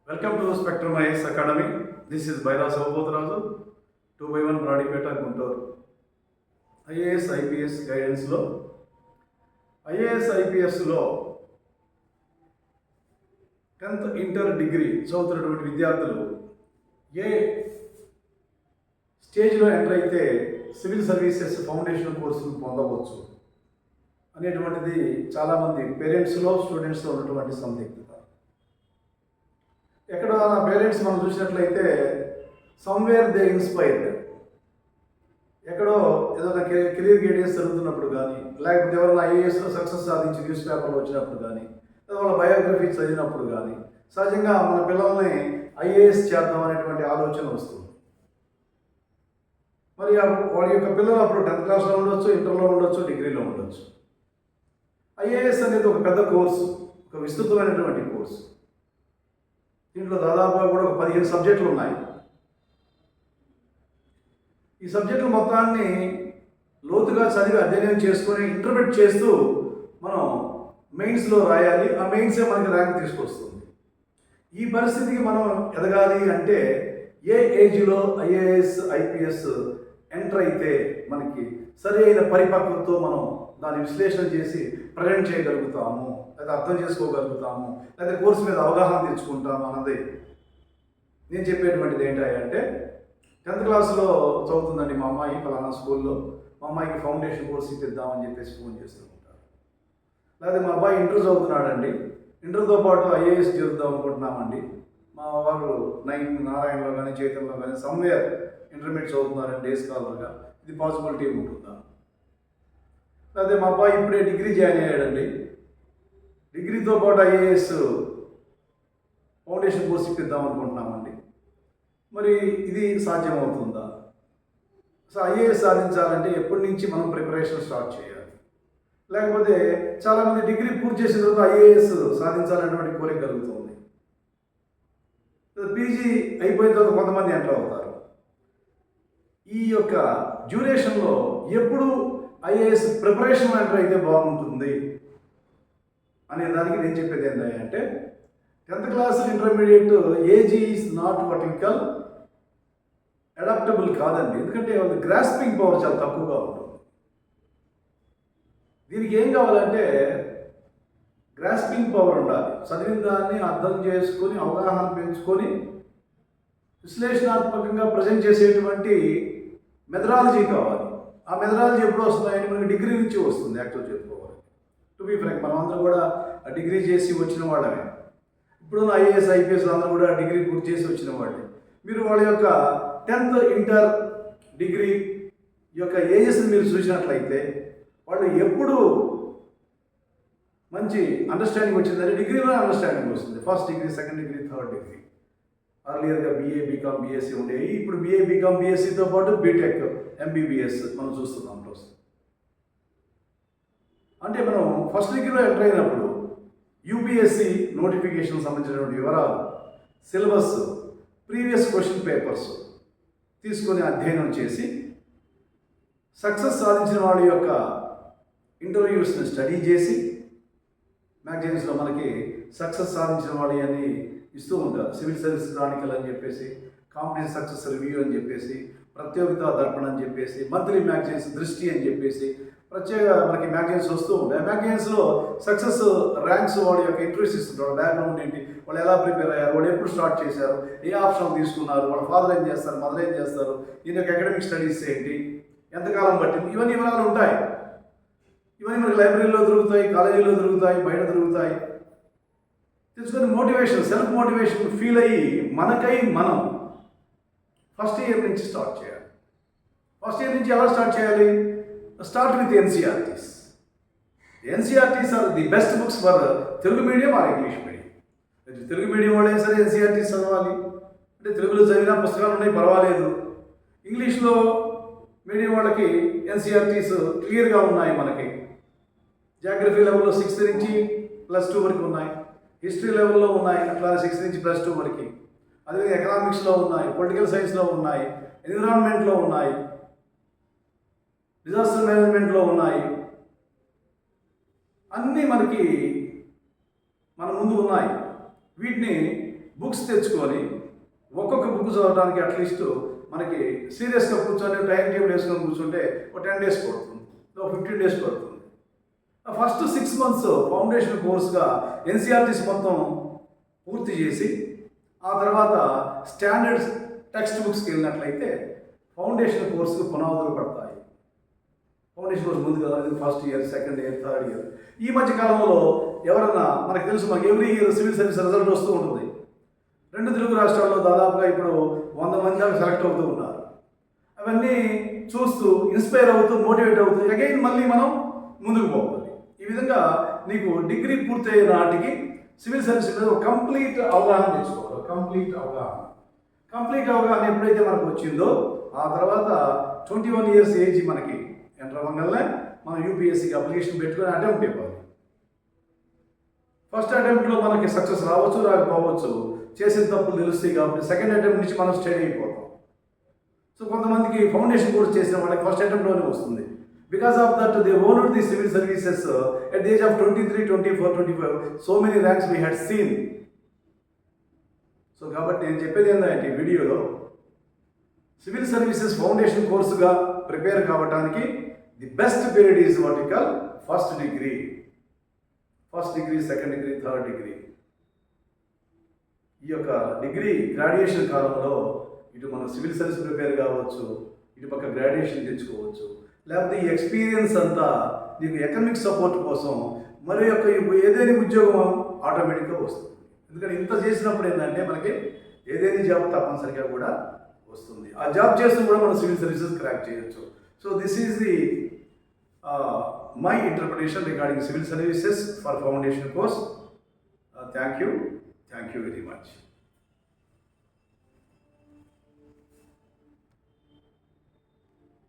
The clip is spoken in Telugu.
Welcome to Spectrum IAS Academy. This is Baira Savabodhraju, 2x1 Bradipeta Guntur. IAS IPS guidance లో IAS IPS లో 10th ఇంటర్ డిగ్రీ చదువుతున్నటువంటి విద్యార్థులు ఏ స్టేజ్లో ఎంటర్ అయితే సివిల్ సర్వీసెస్ ఫౌండేషన్ కోర్సును పొందవచ్చు అనేటువంటిది చాలామంది పేరెంట్స్లో స్టూడెంట్స్లో ఉన్నటువంటి సందిగ్ధత. ఎక్కడ నా పేరెంట్స్ మనం చూసినట్లయితే సమ్వేర్ దే ఇన్స్పైర్డ్, ఎక్కడో ఏదైనా కెరీర్ గైడెన్స్ జరుగుతున్నప్పుడు కానీ, లేకపోతే ఎవరైనా ఐఏఎస్లో సక్సెస్ సాధించి న్యూస్ పేపర్లో వచ్చినప్పుడు కానీ, లేదా వాళ్ళ బయోగ్రఫీ చదివినప్పుడు కానీ సహజంగా మన పిల్లల్ని ఐఏఎస్ చేద్దాం అనేటువంటి ఆలోచన వస్తుంది. మరి వాడి యొక్క పిల్లలు అప్పుడు 10th క్లాస్లో ఉండొచ్చు, ఇంటర్లో ఉండొచ్చు, డిగ్రీలో ఉండొచ్చు. ఐఏఎస్ అనేది ఒక పెద్ద కోర్సు, ఒక విస్తృతమైనటువంటి కోర్సు. దీంట్లో దాదాపుగా కూడా ఒక 15 సబ్జెక్టులు ఉన్నాయి. ఈ సబ్జెక్టులు మొత్తాన్ని లోతుగా చదివి అధ్యయనం చేసుకొని ఇంటర్ప్రిట్ చేస్తూ మనం మెయిన్స్లో రాయాలి. ఆ మెయిన్సే మనకి ర్యాంక్ తీసుకొస్తుంది. ఈ పరిస్థితికి మనం ఎదగాలి అంటే ఏ ఏజ్లో ఐఏఎస్ ఐపీఎస్ ఎంటర్ అయితే మనకి సరి అయిన పరిపక్వతతో మనం దాన్ని విశ్లేషణ చేసి ప్రజెంట్ చేయగలుగుతాము, లేదా అర్థం చేసుకోగలుగుతాము, లేదా కోర్సు మీద అవగాహన తెచ్చుకుంటాము అన్నది నేను చెప్పేటువంటిది. ఏంటంటే 10th క్లాస్లో చదువుతుందండి మా అమ్మాయి ఫలానా స్కూల్లో, మా అమ్మాయికి ఫౌండేషన్ కోర్స్ ఇప్పిద్దామని చెప్పేసి ఫోన్ చేస్తూ ఉంటారు. లేదా మా అబ్బాయి ఇంటర్ చదువుతున్నాడండి, ఇంటర్తో పాటు ఐఏఎస్ చేద్దాం అనుకుంటున్నామండి, మా వారు 9 నారాయణలో కానీ చైతన్యలో కానీ సమ్వేర్ ఇంటర్మీడియట్ చదువుతున్నారండి డే స్కాలర్గా, ఇది పాసిబిలిటీ ఉంటుందా? అదే మా అబ్బాయి ఇప్పుడే డిగ్రీ జాయిన్ అయ్యాడండి, డిగ్రీతో పాటు ఐఏఎస్ ఫౌండేషన్ కోర్స్ ఇప్పిద్దాం అనుకుంటున్నామండి, మరి ఇది సాధ్యమవుతుందా? సో ఐఏఎస్ సాధించాలంటే ఎప్పటి నుంచి మనం ప్రిపరేషన్ స్టార్ట్ చేయాలి? లేకపోతే చాలామంది డిగ్రీ పూర్తి చేసిన తర్వాత ఐఏఎస్ సాధించాలనేటువంటి కోరిక కలుగుతుంది. పీజీ అయిపోయిన తర్వాత కొంతమంది ఎంటర్ అవుతారు. ఈ యొక్క డ్యూరేషన్లో ఎప్పుడు ఐఏఎస్ ప్రిపరేషన్ ఎంటర్ అయితే బాగుంటుంది అనే దానికి నేను చెప్పేది ఏంటంటే 10th class intermediate age is not what you call adaptable కాదండి. ఎందుకంటే గ్రాస్పింగ్ పవర్ చాలా తక్కువగా ఉంటుంది. దీనికి ఏం కావాలంటే గ్రాస్పింగ్ పవర్ ఉండాలి. చదివిన దాన్ని అర్థం చేసుకొని అవగాహన పెంచుకొని విశ్లేషణాత్మకంగా ప్రజెంట్ చేసేటువంటి మెథడాలజీ కావాలి. ఆ మెథడాలజీ ఎప్పుడు వస్తుందంటే మనకి డిగ్రీ నుంచి వస్తుంది. యాక్చువల్ చెప్పుకోవాలి, టు బీ ఫ్రాంక్ మనం అందరూ కూడా డిగ్రీ చేసి వచ్చిన వాళ్ళమే. ఇప్పుడు ఐఏఎస్ ఐపీఎస్ అందరూ కూడా డిగ్రీ పూర్తి చేసి వచ్చిన వాళ్ళే. మీరు వాళ్ళ యొక్క 10th ఇంటర్ డిగ్రీ యొక్క ఏజెస్ని మీరు చూసినట్లయితే వాళ్ళు ఎప్పుడు మంచి అండర్స్టాండింగ్ వచ్చిందంటే డిగ్రీలో అండర్స్టాండింగ్ వస్తుంది. First degree, second degree, third degree. అర్లియర్గా బీఏ బీకామ్ బీఎస్సీ ఉండేవి. ఇప్పుడు బీఏ బీకామ్ బీఎస్సీతో పాటు బీటెక్ ఎంబీబీఎస్ మనం చూస్తున్నాం రోజు. అంటే మనం ఫస్ట్ డిగ్రీలో ఎంటర్ అయినప్పుడు యూపీఎస్సీ నోటిఫికేషన్ సంబంధించినటువంటి వివరాలు, సిలబస్, ప్రీవియస్ క్వశ్చన్ పేపర్స్ తీసుకొని అధ్యయనం చేసి సక్సెస్ సాధించిన వాళ్ళ యొక్క ఇంటర్వ్యూస్ని స్టడీ చేసి మ్యాగజైన్స్లో మనకి సక్సెస్ సాధించిన వాళ్ళు అని ఇస్తూ ఉంటారు. సివిల్ సర్వీస్ క్రానికల్ అని చెప్పేసి, కాంపిటెన్స్ సక్సెస్ రివ్యూ అని చెప్పేసి, ప్రత్యేకత దర్పణ అని చెప్పేసి, మంత్లీ మ్యాగజైన్స్ దృష్టి అని చెప్పేసి ప్రత్యేక మనకి మ్యాగజైన్స్ వస్తూ ఉంటాయి. మ్యాగజైన్స్లో సక్సెస్ ర్యాంక్స్ వాడి యొక్క ఇంటర్వ్యూస్ ఇస్తుంటారు. బ్యాక్గ్రౌండ్ ఏంటి, వాళ్ళు ఎలా ప్రిపేర్ అయ్యారు, వాళ్ళు ఎప్పుడు స్టార్ట్ చేశారు, ఏ ఆప్షన్ తీసుకున్నారు, వాళ్ళ ఫాదర్ ఏం చేస్తారు, మదర్ ఏం చేస్తారు, ఈయన యొక్క అకాడమిక్ స్టడీస్ ఏంటి, ఎంతకాలం పట్టింది, ఇవన్నీ వివరాలు ఉంటాయి. ఇవన్నీ మనకి లైబ్రరీలో దొరుకుతాయి, కాలేజీలో దొరుకుతాయి, బయట దొరుకుతాయి. తెలుసుకొని మోటివేషన్, సెల్ఫ్ మోటివేషన్ ఫీల్ అయ్యి మనకై మనం ఫస్ట్ ఇయర్ నుంచి స్టార్ట్ చేయాలి. ఫస్ట్ ఇయర్ నుంచి ఎలా స్టార్ట్ చేయాలి? Start with NCERTs. NCERTs are the best books for Telugu medium or English medium. Telugu medium వాళ్ళైనా సరే ఎన్సీఆర్టీస్ చదవాలి. అంటే తెలుగులో చదివిన పుస్తకాలు ఉన్నాయి, పర్వాలేదు. ఇంగ్లీష్లో మీడియం వాళ్ళకి ఎన్సీఆర్టీస్ క్లియర్గా ఉన్నాయి. మనకి జాగ్రఫీ లెవెల్లో 6th నుంచి +2 వరకు ఉన్నాయి, హిస్టరీ లెవెల్లో ఉన్నాయి అట్లా 6th నుంచి +2 వరకు. అదేవిధంగా ఎకనామిక్స్లో ఉన్నాయి, పొలిటికల్ సైన్స్లో ఉన్నాయి, ఎన్విరాన్మెంట్లో ఉన్నాయి, డిజాస్టర్ మేనేజ్మెంట్లో ఉన్నాయి. అన్నీ మనకి మన ముందు ఉన్నాయి. వీటిని బుక్స్ తెచ్చుకొని ఒక్కొక్క బుక్ చదవడానికి అట్లీస్ట్ మనకి సీరియస్గా కూర్చొని టైం టేబుల్ వేసుకొని కూర్చుంటే ఒక 10 days పడుతుంది, ఒక 15 days పడుతుంది. ఫస్ట్ 6 months ఫౌండేషన్ కోర్స్గా ఎన్సీఆర్టీస్ మొత్తం పూర్తి చేసి ఆ తర్వాత స్టాండర్డ్ టెక్స్ట్ బుక్స్కి వెళ్ళినట్లయితే ఫౌండేషన్ కోర్సుకు పునాదులు పడతాయి. ఫౌండేషన్ కోర్స్ ముందు కదా, first year, second year, third year. ఈ మధ్య కాలంలో ఎవరన్నా మనకు తెలుసు, మనకి every year civil service result వస్తూ ఉంటుంది. 2 తెలుగు రాష్ట్రాల్లో దాదాపుగా ఇప్పుడు 100 మంది దాకా సెలెక్ట్ అవుతూ ఉన్నారు. అవన్నీ చూస్తూ ఇన్స్పైర్ అవుతూ మోటివేట్ అవుతూ అగైన్ మళ్ళీ మనం ముందుకు పోవాలి. ఈ విధంగా నీకు డిగ్రీ పూర్తయ్యే నాటికి సివిల్ సర్వీస్ మీద ఒక కంప్లీట్ అవగాహన తెచ్చుకోవాలి. కంప్లీట్ అవగాహన ఎప్పుడైతే మనకు వచ్చిందో ఆ తర్వాత 21 years ఏజ్ మనకి ఎంటర్ అవ్వగానే మనం యూపీఎస్సీకి అప్లికేషన్ పెట్టుకొని అటెంప్ట్ ఇవ్వాలి. ఫస్ట్ అటెంప్ట్లో మనకి సక్సెస్ రావచ్చు, రాకపోవచ్చు, చేసిన తప్పులు తెలుస్తాయి కాబట్టి సెకండ్ అటెంప్ట్ నుంచి మనం స్టడీ అయిపోతాం. సో కొంతమందికి ఫౌండేషన్ కోర్స్ చేసిన వాళ్ళకి ఫస్ట్ అటెంప్ట్లోనే వస్తుంది. Because of that they owned the civil services at the age of 23, 24, 25 so many ranks we had seen. So కాబట్టి నేను చెప్పేది ఏంటంటే ఈ వీడియోలో సివిల్ సర్వీసెస్ ఫౌండేషన్ కోర్సుగా ప్రిపేర్ కావడానికి the best period is what you call first degree, second degree, third degree. ఈ యొక్క డిగ్రీ గ్రాడ్యుయేషన్ కాలంలో ఇటు మనం సివిల్ సర్వీస్ ప్రిపేర్ కావచ్చు, ఇటు పక్క గ్రాడ్యుయేషన్ తెచ్చుకోవచ్చు. లేకపోతే ఈ ఎక్స్పీరియన్స్ అంతా నీకు ఎకనామిక్ సపోర్ట్ కోసం మరి యొక్క ఏదైనా ఉద్యోగం ఆటోమేటిక్గా వస్తుంది. ఎందుకంటే ఇంత చేసినప్పుడు ఏంటంటే మనకి ఏదైనా జాబ్ తప్పనిసరిగా కూడా వస్తుంది. ఆ జాబ్ చేస్తూ కూడా మనం సివిల్ సర్వీసెస్ క్రాక్ చేయొచ్చు. So this is the my interpretation regarding civil services for foundation course. Thank you very much.